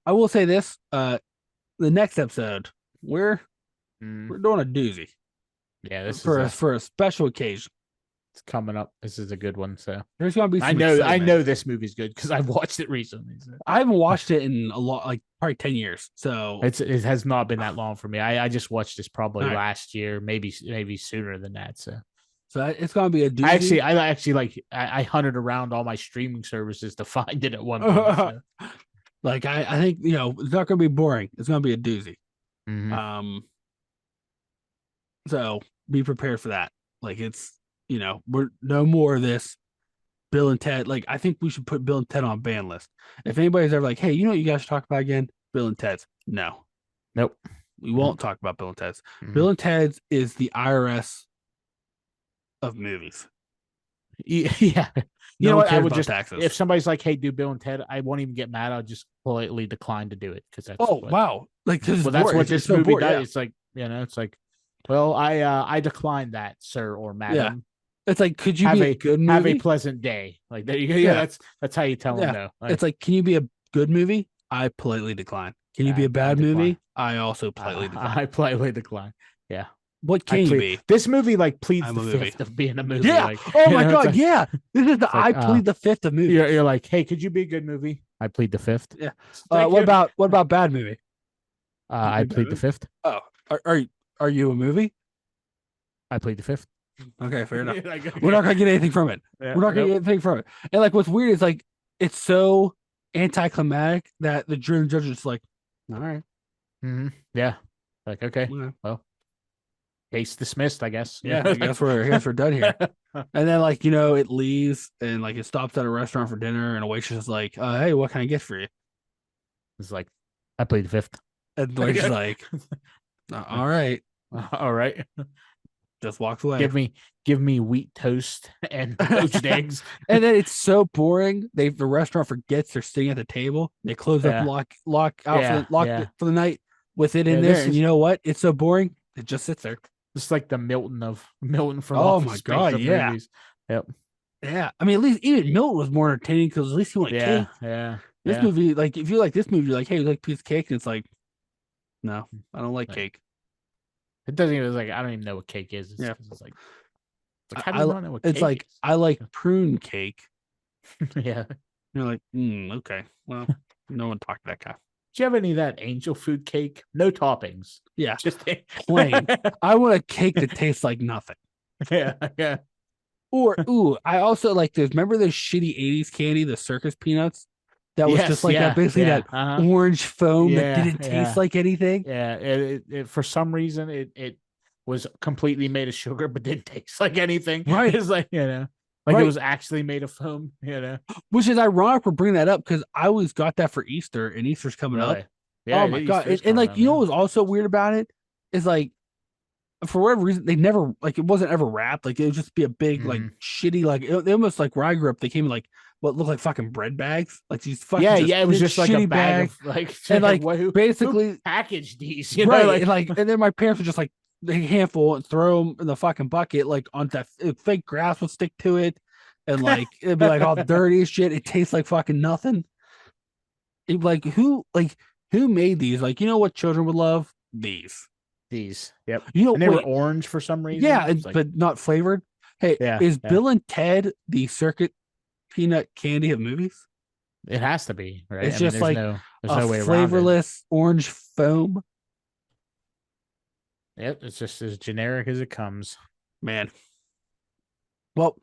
I will say this: the next episode, we're Mm. we're doing a doozy Yeah, this for is for a special occasion. it's coming up. This is a good one. So There's gonna be some I excitement. know this movie's good because I've watched it recently. So. I haven't watched it in a lot, like probably 10 years. So It has not been that long for me. I just watched this probably right. last year, maybe sooner than that. So it's gonna be a doozy. I actually like I hunted around all my streaming services to find it at one point. So. Like I think it's not gonna be boring. It's gonna be a doozy. Mm-hmm. So be prepared for that. Like it's we're no more of this Bill and Ted. Like I think we should put Bill and Ted on ban list. If anybody's ever like, hey, you know what you guys should talk about again? Bill and Ted's. No. Nope. We won't talk about Bill and Ted's. Mm-hmm. Bill and Ted's is the IRS of movies. Yeah. You know what? I would just taxes. If somebody's like, "Hey, do Bill and Ted," I won't even get mad. I'll just politely decline to do it because that's wow, like well, that's what this movie does. Yeah. It's like it's like, well, I decline that, sir or madam. Yeah. It's like, could you be a good movie? Have a pleasant day. Like there you go. Yeah, that's how you tell them no. Like, it's like, can you be a good movie? I politely decline. Can you be a bad movie? I also politely decline. I politely decline. Yeah. What can you be? This movie like pleads the fifth of being a movie. Yeah. Like, oh my god. Like, yeah. This is the I plead the fifth of movie. You're like, hey, could you be a good movie? I plead the fifth. Yeah. What about bad movie? I plead the fifth. Oh, are you a movie? I plead the fifth. Okay, fair enough. We're not gonna get anything from it. Yeah, We're not gonna get anything from it. And like, what's weird is like, it's so anticlimactic that the jury and judge is like, all right. Mm-hmm. Yeah. Like, okay. Yeah. Well, case dismissed, I guess. Yeah, I guess we're done here. And then like, it leaves and like it stops at a restaurant for dinner and a waitress is like, hey, what can I get for you? It's like, I plead the fifth. And the waitress is like, all right. All right. Just walks away. Give me wheat toast and poached eggs. And then it's so boring. The restaurant forgets they're sitting at the table. They close up, lock out for the night with it in there. And you know what? It's so boring. It just sits there. It's like the Milton from. Oh my god! Yeah. Movies. Yep. Yeah. I mean, at least even Milton was more entertaining because at least he wanted cake. Yeah. This movie, like, if you like this movie, you're like, hey, you like a piece of cake, and it's like, no, I don't like cake. It doesn't even like I don't even know what cake is. It's like how do you not know what cake is? Like I like prune cake. Yeah. You're like, okay. Well, no one talked to that guy. Do you have any of that angel food cake? No toppings. Yeah. Just plain. I want a cake that tastes like nothing. Yeah. Or I also like this. Remember those shitty 80s candy, the circus peanuts? That was just like that, basically that orange foam that didn't taste like anything. Yeah, it for some reason it was completely made of sugar, but didn't taste like anything. Right? It's like it was actually made of foam. Which is ironic for bringing that up because I always got that for Easter, and Easter's coming up. Yeah, oh my god! And like, what was also weird about it is like, for whatever reason, they never it wasn't ever wrapped. Like it would just be a big like shitty they almost like where I grew up. They came in like what looked like fucking bread bags, like these fucking it was just like a bag of like and like basically who packaged these, right? And then my parents would just like a handful and throw them in the fucking bucket, like on that fake grass would stick to it, and like it'd be like all dirty as shit. It tastes like fucking nothing. Who made these? Like, you know what children would love? These. Yep. And they were orange for some reason. Yeah, but not flavored. Hey, is Bill and Ted the circuit peanut candy of movies? It has to be, right? It's just like there's no way flavorless orange foam. Yep, it's just as generic as it comes. Man. Well,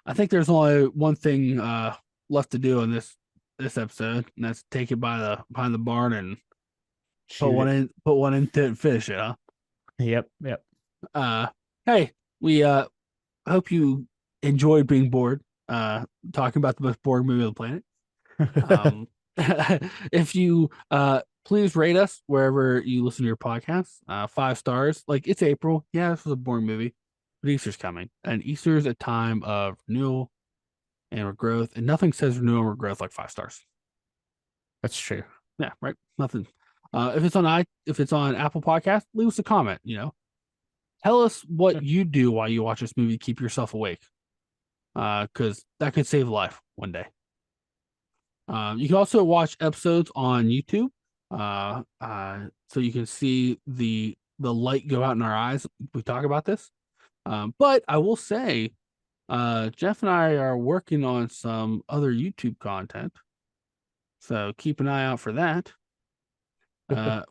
I think there's only one thing left to do in this episode, and that's take it by the behind the barn and Shoot it. put one in to finish it, huh? Yep. Yep. Uh hey, we hope you enjoyed being bored, talking about the most boring movie on the planet. Um if you please rate us wherever you listen to your podcasts. 5 stars. Like, it's April. Yeah, this was a boring movie, but Easter's coming. And Easter is a time of renewal and regrowth, and nothing says renewal and regrowth like 5 stars. That's true. Yeah, right. Nothing. If it's on Apple Podcast, leave us a comment. Tell us what you do while you watch this movie. Keep yourself awake, because that could save a life one day. You can also watch episodes on YouTube, so you can see the light go out in our eyes. We talk about this, but I will say, Jeff and I are working on some other YouTube content, so keep an eye out for that.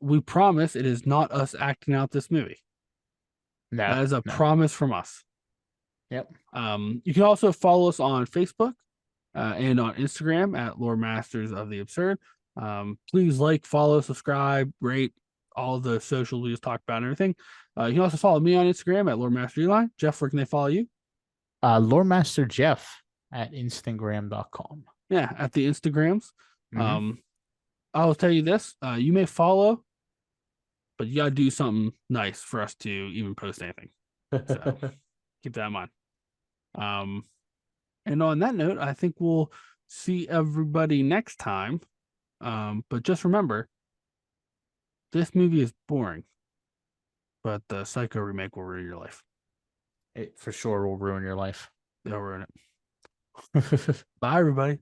We promise it is not us acting out this movie. No. That is a No. promise from us. Yep. You can also follow us on Facebook and on Instagram at Loremasters of the Absurd. Please like, follow, subscribe, rate all the socials we just talked about and everything. You can also follow me on Instagram at Loremaster Eli. Jeff, where can they follow you? Loremaster Jeff at Instagram.com. Yeah, at the Instagrams. Mhm. I will tell you this: you may follow, but you gotta do something nice for us to even post anything. So keep that in mind. And on that note, I think we'll see everybody next time. But just remember, this movie is boring, but the Psycho remake will ruin your life. It for sure will ruin your life. They'll ruin it. Bye, everybody.